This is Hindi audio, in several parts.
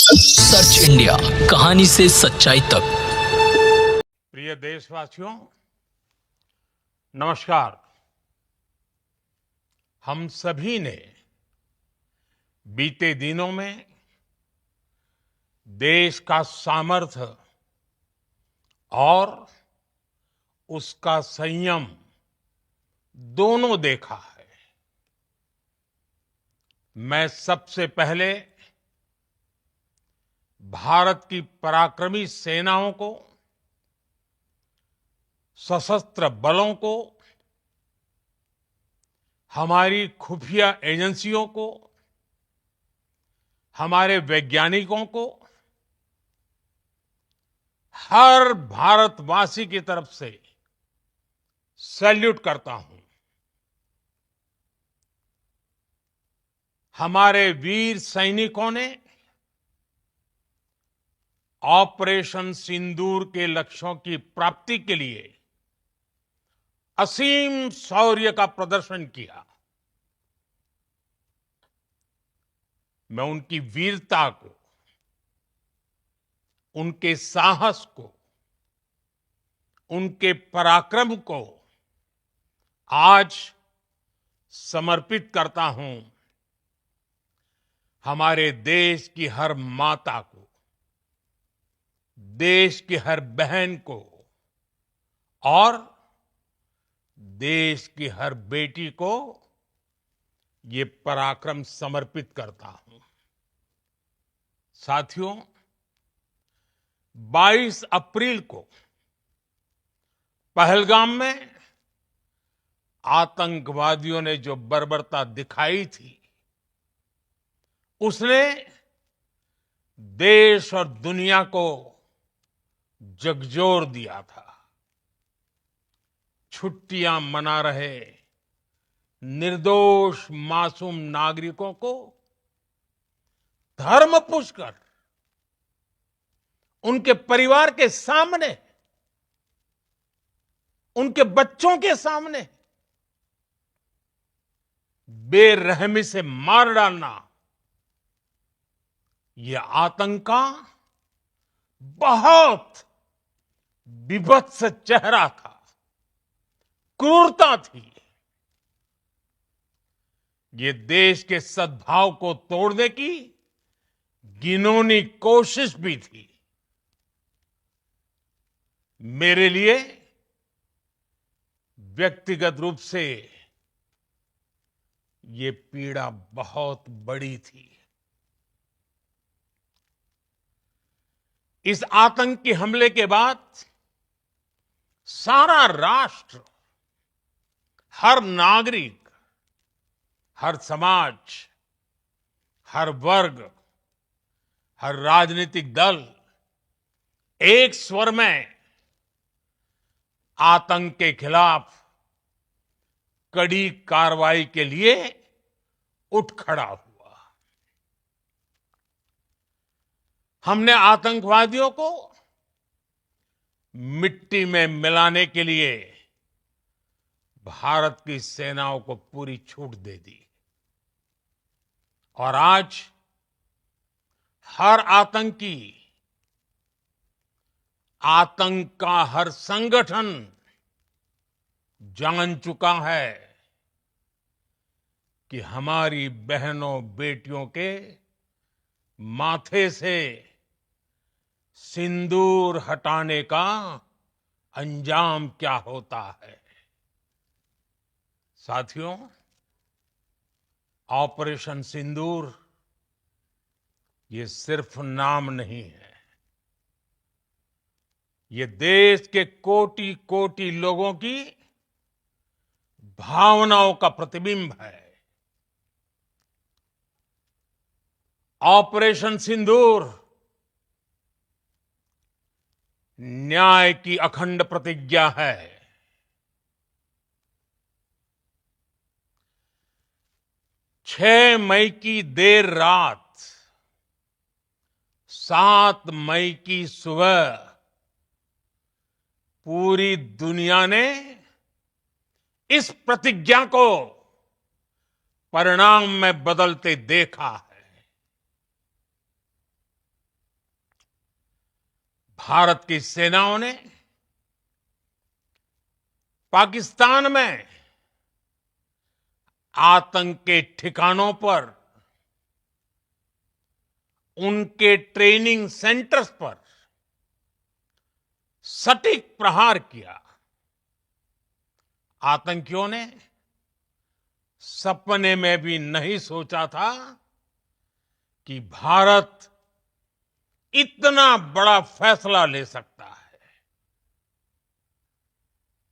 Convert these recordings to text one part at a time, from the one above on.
सर्च इंडिया, कहानी से सच्चाई तक। प्रिय देशवासियों, नमस्कार। हम सभी ने बीते दिनों में देश का सामर्थ्य और उसका संयम दोनों देखा है। मैं सबसे पहले भारत की पराक्रमी सेनाओं को, सशस्त्र बलों को, हमारी खुफिया एजेंसियों को, हमारे वैज्ञानिकों को, हर भारतवासी की तरफ से सैल्यूट करता हूं। हमारे वीर सैनिकों ने ऑपरेशन सिंदूर के लक्ष्यों की प्राप्ति के लिए असीम शौर्य का प्रदर्शन किया। मैं उनकी वीरता को, उनके साहस को, उनके पराक्रम को आज समर्पित करता हूं हमारे देश की हर माता को, देश की हर बहन को और देश की हर बेटी को ये पराक्रम समर्पित करता हूं। साथियों, 22 अप्रैल को पहलगाम में आतंकवादियों ने जो बर्बरता दिखाई थी, उसने देश और दुनिया को झकझोर दिया था। छुट्टियां मना रहे निर्दोष मासूम नागरिकों को धर्म पूछकर उनके परिवार के सामने, उनके बच्चों के सामने बेरहमी से मार डालना, यह आतंक का बहुत बीभत्स चेहरा था, क्रूरता थी। ये देश के सद्भाव को तोड़ने की घिनौनी कोशिश भी थी। मेरे लिए व्यक्तिगत रूप से ये पीड़ा बहुत बड़ी थी। इस आतंकी हमले के बाद सारा राष्ट्र, हर नागरिक, हर समाज, हर वर्ग, हर राजनीतिक दल एक स्वर में आतंक के खिलाफ कड़ी कार्रवाई के लिए उठ खड़ा हुआ। हमने आतंकवादियों को मिट्टी में मिलाने के लिए भारत की सेनाओं को पूरी छूट दे दी और आज हर आतंकी, आतंक का हर संगठन जान चुका है कि हमारी बहनों बेटियों के माथे से सिंदूर हटाने का अंजाम क्या होता है। साथियों, ऑपरेशन सिंदूर ये सिर्फ नाम नहीं है, ये देश के कोटि कोटि लोगों की भावनाओं का प्रतिबिंब है। ऑपरेशन सिंदूर न्याय की अखंड प्रतिज्ञा है। 6 मई की देर रात, 7 मई की सुबह पूरी दुनिया ने इस प्रतिज्ञा को परिणाम में बदलते देखा है। भारत की सेनाओं ने पाकिस्तान में आतंक के ठिकानों पर, उनके ट्रेनिंग सेंटर्स पर सटीक प्रहार किया। आतंकियों ने सपने में भी नहीं सोचा था कि भारत इतना बड़ा फैसला ले सकता है।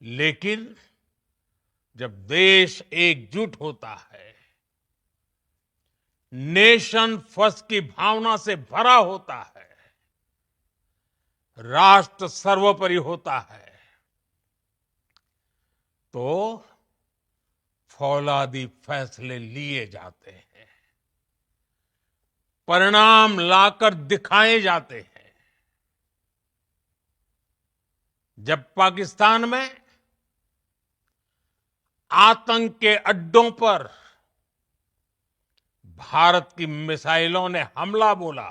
लेकिन जब देश एकजुट होता है, नेशन फर्स्ट की भावना से भरा होता है, राष्ट्र सर्वोपरि होता है, तो फौलादी फैसले लिए जाते हैं, परिणाम लाकर दिखाए जाते हैं। जब पाकिस्तान में आतंक के अड्डों पर भारत की मिसाइलों ने हमला बोला,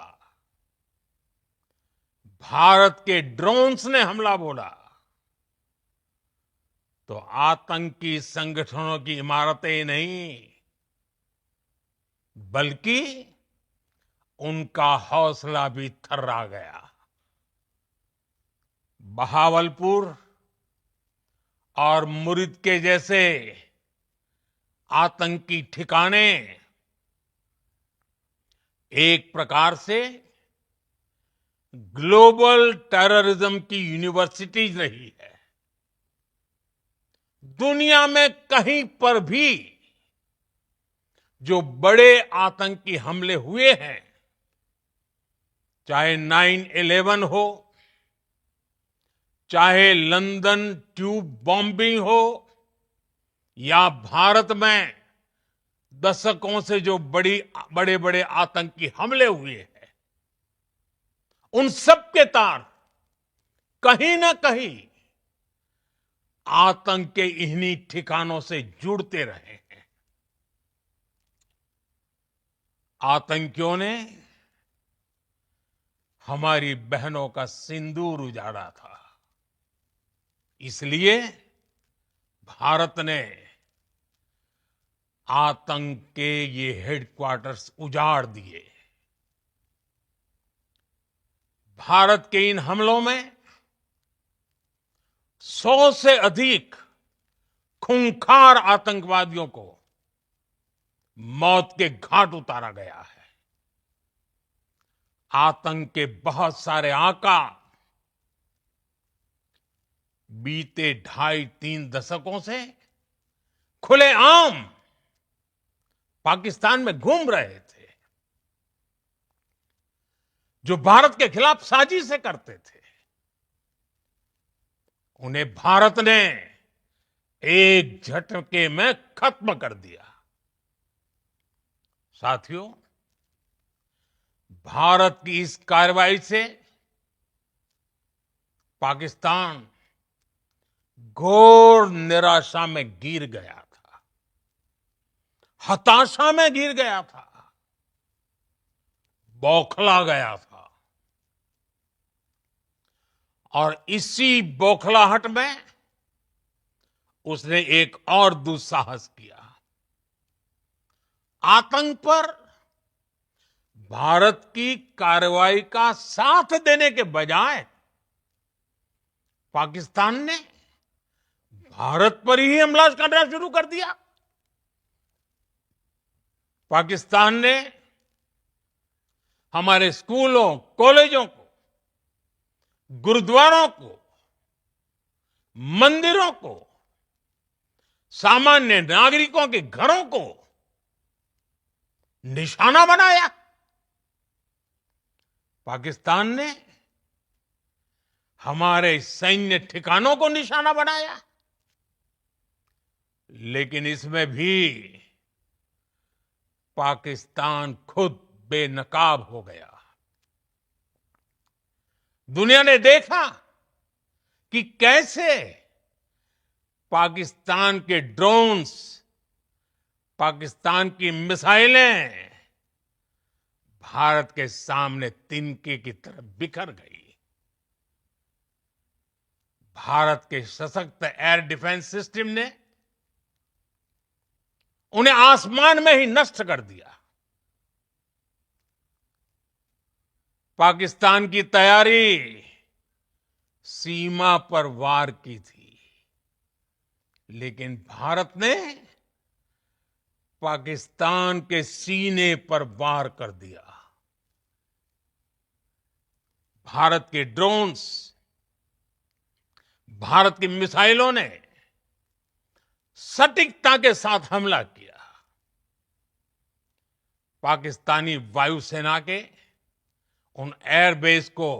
भारत के ड्रोन्स ने हमला बोला, तो आतंकी संगठनों की इमारतें नहीं, बल्कि उनका हौसला भी थर्रा गया। बहावलपुर और मुरिद के जैसे आतंकी ठिकाने एक प्रकार से ग्लोबल टेररिज्म की यूनिवर्सिटीज रही है। दुनिया में कहीं पर भी जो बड़े आतंकी हमले हुए हैं, चाहे 9/11 हो, चाहे लंदन ट्यूब बॉम्बिंग हो, या भारत में दशकों से जो बड़े बड़े आतंकी हमले हुए हैं, उन सब के तार कहीं ना कहीं आतंक के इन्हीं ठिकानों से जुड़ते रहे हैं। आतंकियों ने हमारी बहनों का सिंदूर उजाड़ा था, इसलिए भारत ने आतंक के ये हेडक्वार्टर्स उजाड़ दिए। भारत के इन हमलों में 100 से अधिक खूंखार आतंकवादियों को मौत के घाट उतारा गया है। आतंक के बहुत सारे आका बीते 2.5-3 दशकों से खुलेआम पाकिस्तान में घूम रहे थे, जो भारत के खिलाफ साजिशें करते थे। उन्हें भारत ने एक झटके में खत्म कर दिया। साथियों, भारत की इस कार्रवाई से पाकिस्तान घोर निराशा में गिर गया था, हताशा में गिर गया था, बौखला गया था। और इसी बौखलाहट में उसने एक और दुस्साहस किया। आतंक पर भारत की कार्रवाई का साथ देने के बजाय पाकिस्तान ने भारत पर ही हमला करना शुरू कर दिया। पाकिस्तान ने हमारे स्कूलों, कॉलेजों को, गुरुद्वारों को, मंदिरों को, सामान्य नागरिकों के घरों को निशाना बनाया। पाकिस्तान ने हमारे सैन्य ठिकानों को निशाना बनाया। लेकिन इसमें भी पाकिस्तान खुद बेनकाब हो गया। दुनिया ने देखा कि कैसे पाकिस्तान के ड्रोन्स, पाकिस्तान की मिसाइलें भारत के सामने तिनके की तरह बिखर गई। भारत के सशक्त एयर डिफेंस सिस्टम ने उन्हें आसमान में ही नष्ट कर दिया। पाकिस्तान की तैयारी सीमा पर वार की थी, लेकिन भारत ने पाकिस्तान के सीने पर वार कर दिया। भारत के ड्रोन्स, भारत की मिसाइलों ने सटीकता के साथ हमला किया। पाकिस्तानी वायुसेना के उन एयरबेस को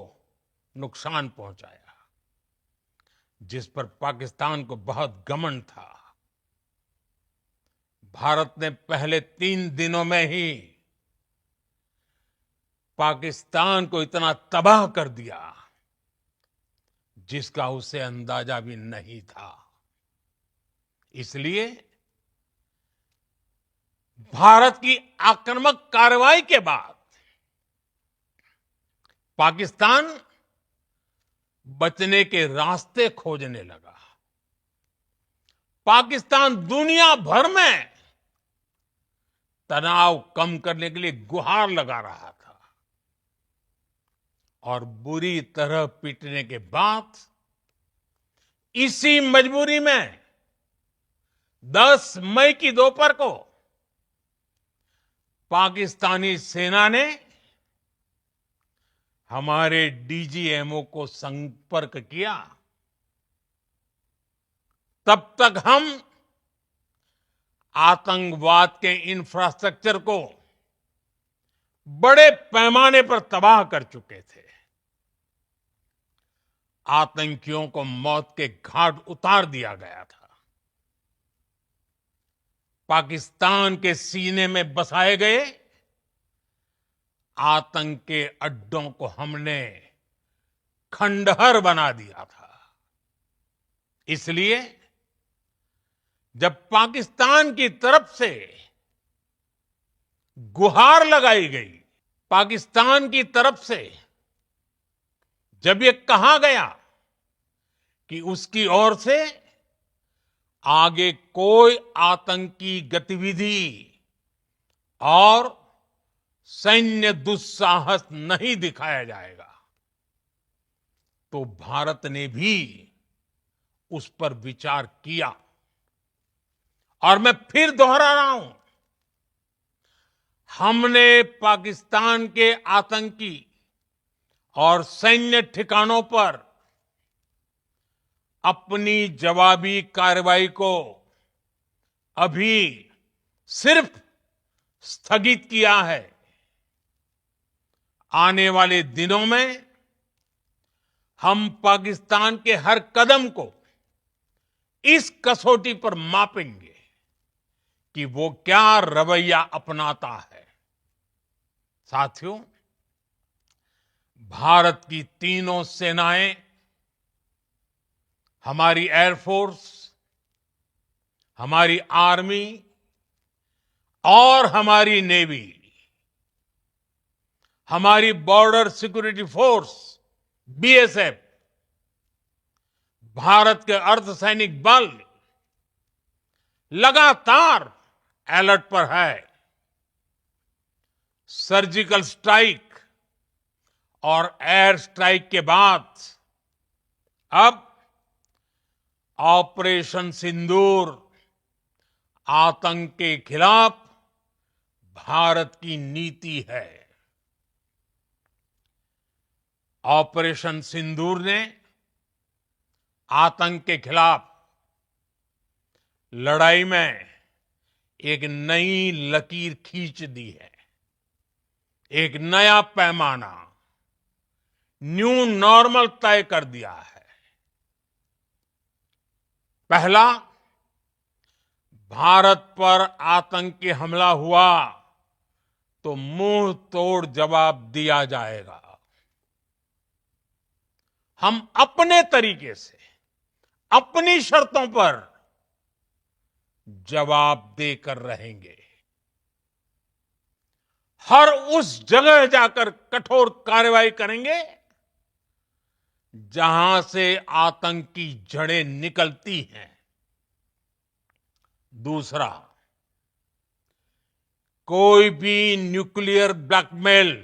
नुकसान पहुंचाया, जिस पर पाकिस्तान को बहुत घमंड था। भारत ने पहले 3 दिनों में ही पाकिस्तान को इतना तबाह कर दिया जिसका उसे अंदाजा भी नहीं था। इसलिए भारत की आक्रामक कार्रवाई के बाद पाकिस्तान बचने के रास्ते खोजने लगा। पाकिस्तान दुनिया भर में तनाव कम करने के लिए गुहार लगा रहा था, और बुरी तरह पीटने के बाद इसी मजबूरी में 10 मई की दोपहर को पाकिस्तानी सेना ने हमारे डीजीएमओ को संपर्क किया। तब तक हम आतंकवाद के इंफ्रास्ट्रक्चर को बड़े पैमाने पर तबाह कर चुके थे। आतंकियों को मौत के घाट उतार दिया गया था। पाकिस्तान के सीने में बसाए गए आतंक के अड्डों को हमने खंडहर बना दिया था। इसलिए जब पाकिस्तान की तरफ से गुहार लगाई गई, पाकिस्तान की तरफ से जब ये कहा गया कि उसकी ओर से आगे कोई आतंकी गतिविधि और सैन्य दुस्साहस नहीं दिखाया जाएगा, तो भारत ने भी उस पर विचार किया। और मैं फिर दोहरा रहा हूं, हमने पाकिस्तान के आतंकी और सैन्य ठिकानों पर अपनी जवाबी कार्रवाई को अभी सिर्फ स्थगित किया है। आने वाले दिनों में हम पाकिस्तान के हर कदम को इस कसौटी पर मापेंगे कि वो क्या रवैया अपनाता है। साथियों, भारत की तीनों सेनाएं, हमारी एयरफोर्स, हमारी आर्मी और हमारी नेवी, हमारी border security force BSF, Bharat के अर्धसैनिक बल लगातार अलर्ट पर है। सर्जिकल स्ट्राइक और एयर स्ट्राइक के बाद अब ऑपरेशन सिंदूर आतंक के खिलाफ भारत की नीति है। ऑपरेशन सिंदूर ने आतंक के खिलाफ लड़ाई में एक नई लकीर खींच दी है, एक नया पैमाना, न्यू नॉर्मल तय कर दिया है। पहला, भारत पर आतंकी हमला हुआ तो मुंह तोड़ जवाब दिया जाएगा। हम अपने तरीके से, अपनी शर्तों पर जवाब देकर रहेंगे। हर उस जगह जाकर कठोर कार्रवाई करेंगे जहां से आतंक की जड़ें निकलती हैं। दूसरा, कोई भी न्यूक्लियर ब्लैकमेल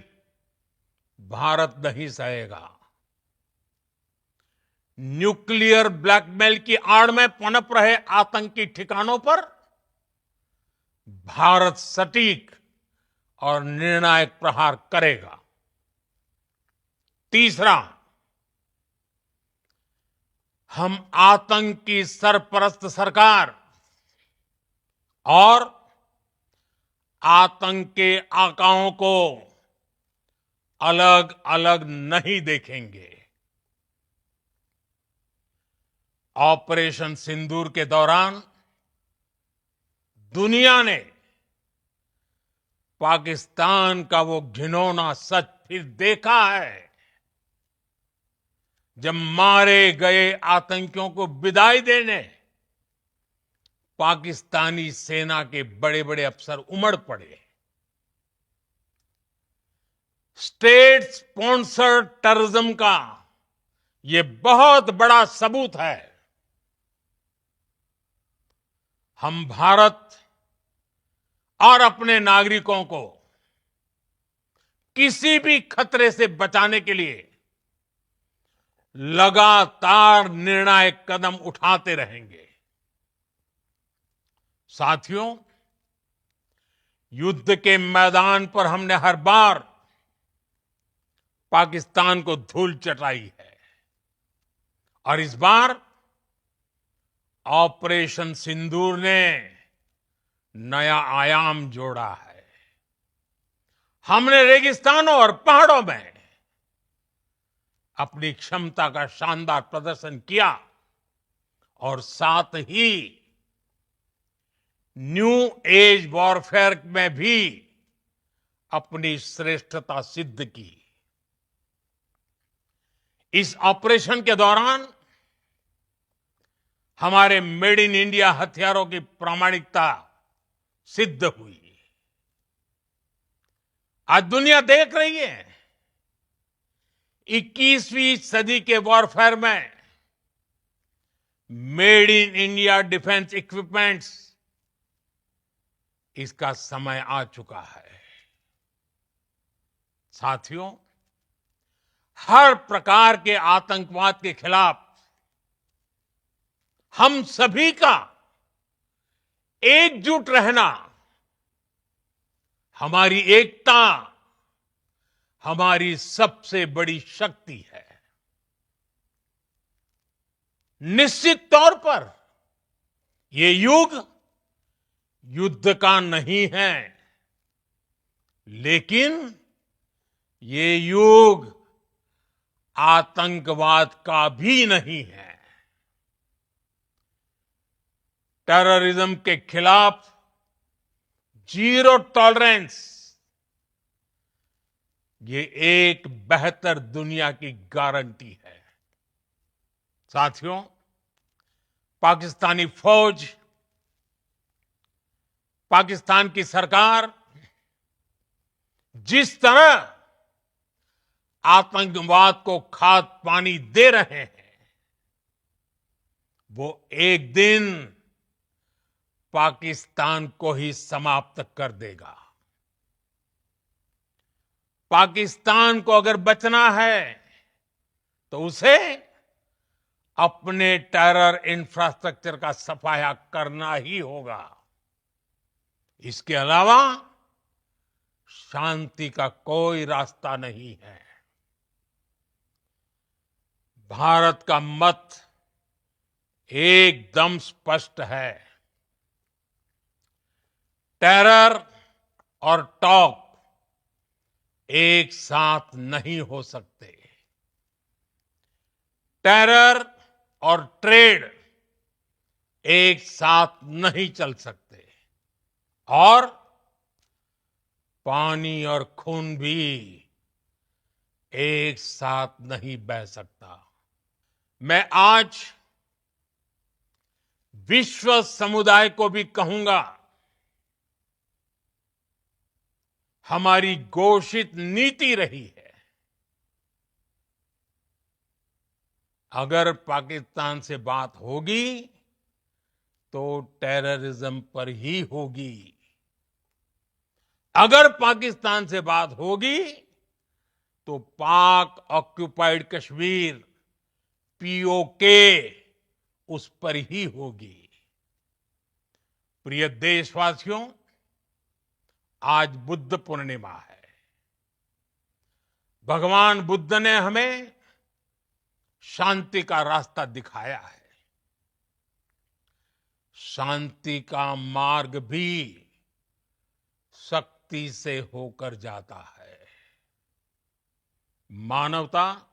भारत नहीं सहेगा। न्यूक्लियर ब्लैकमेल की आड़ में पनप रहे आतंकी ठिकानों पर भारत सटीक और निर्णायक प्रहार करेगा। तीसरा, हम आतंक की सरपरस्त सरकार और आतंक के आकाओं को अलग अलग नहीं देखेंगे। ऑपरेशन सिंदूर के दौरान दुनिया ने पाकिस्तान का वो घिनौना सच फिर देखा है, जब मारे गए आतंकियों को विदाई देने पाकिस्तानी सेना के बड़े बड़े अफसर उमड़ पड़े। स्टेट स्पॉन्सर्ड टेररिज्म का ये बहुत बड़ा सबूत है। हम भारत और अपने नागरिकों को किसी भी खतरे से बचाने के लिए लगातार निर्णायक कदम उठाते रहेंगे। साथियों, युद्ध के मैदान पर हमने हर बार पाकिस्तान को धूल चटाई है और इस बार ऑपरेशन सिंदूर ने नया आयाम जोड़ा है। हमने रेगिस्तानों और पहाड़ों में अपनी क्षमता का शानदार प्रदर्शन किया और साथ ही न्यू एज वॉरफेयर में भी अपनी श्रेष्ठता सिद्ध की। इस ऑपरेशन के दौरान हमारे मेड इन इंडिया हथियारों की प्रामाणिकता सिद्ध हुई। आज दुनिया देख रही है 21वीं सदी के वॉरफेयर में made in India defence equipments, इसका समय आ चुका है। साथियों, हर प्रकार के आतंकवाद के खिलाफ हम सभी का एकजुट रहना हमारी एकता, हमारी सबसे बड़ी शक्ति है। निश्चित तौर पर ये युग युद्ध का नहीं है, लेकिन ये युग आतंकवाद का भी नहीं है। टेररिज्म के खिलाफ जीरो टॉलरेंस, ये एक बेहतर दुनिया की गारंटी है। साथियों, पाकिस्तानी फौज, पाकिस्तान की सरकार जिस तरह आतंकवाद को खाद पानी दे रहे हैं, वो एक दिन पाकिस्तान को ही समाप्त कर देगा। पाकिस्तान को अगर बचना है तो उसे अपने टेरर इंफ्रास्ट्रक्चर का सफाया करना ही होगा। इसके अलावा शांति का कोई रास्ता नहीं है। भारत का मत एकदम स्पष्ट है। टेरर और टॉक एक साथ नहीं हो सकते। टेरर और ट्रेड एक साथ नहीं चल सकते और पानी और खून भी एक साथ नहीं बह सकता। मैं आज विश्व समुदाय को भी कहूंगा, हमारी घोषित नीति रही है अगर पाकिस्तान से बात होगी तो टेररिज्म पर ही होगी। अगर पाकिस्तान से बात होगी तो पाक ऑक्युपाइड कश्मीर पीओके उस पर ही होगी। प्रिय देशवासियों, आज बुद्ध पूर्णिमा है। भगवान बुद्ध ने हमें शांति का रास्ता दिखाया है। शांति का मार्ग भी शक्ति से होकर जाता है। मानवता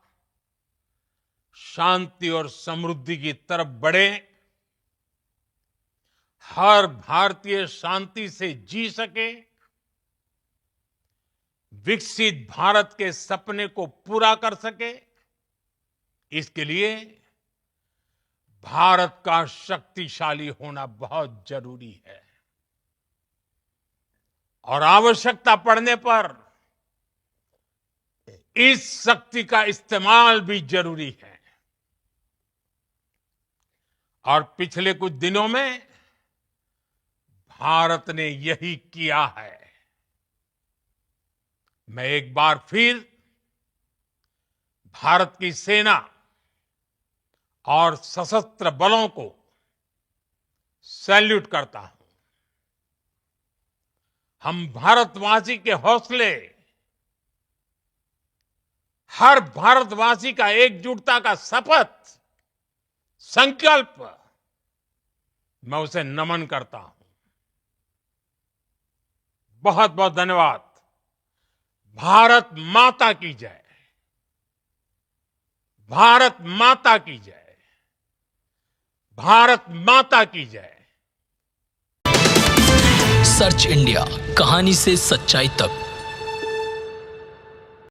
शांति और समृद्धि की तरफ बढ़े, हर भारतीय शांति से जी सके, विकसित भारत के सपने को पूरा कर सके, इसके लिए भारत का शक्तिशाली होना बहुत जरूरी है। और आवश्यकता पड़ने पर इस शक्ति का इस्तेमाल भी जरूरी है। और पिछले कुछ दिनों में भारत ने यही किया है। मैं एक बार फिर भारत की सेना और सशस्त्र बलों को सैल्यूट करता हूं। हम भारतवासी के हौसले, हर भारतवासी का एकजुटता का शपथ, संकल्प, मैं उसे नमन करता हूं। बहुत बहुत धन्यवाद। भारत माता की जय। भारत माता की जय। भारत माता की जय। सर्च इंडिया, कहानी से सच्चाई तक।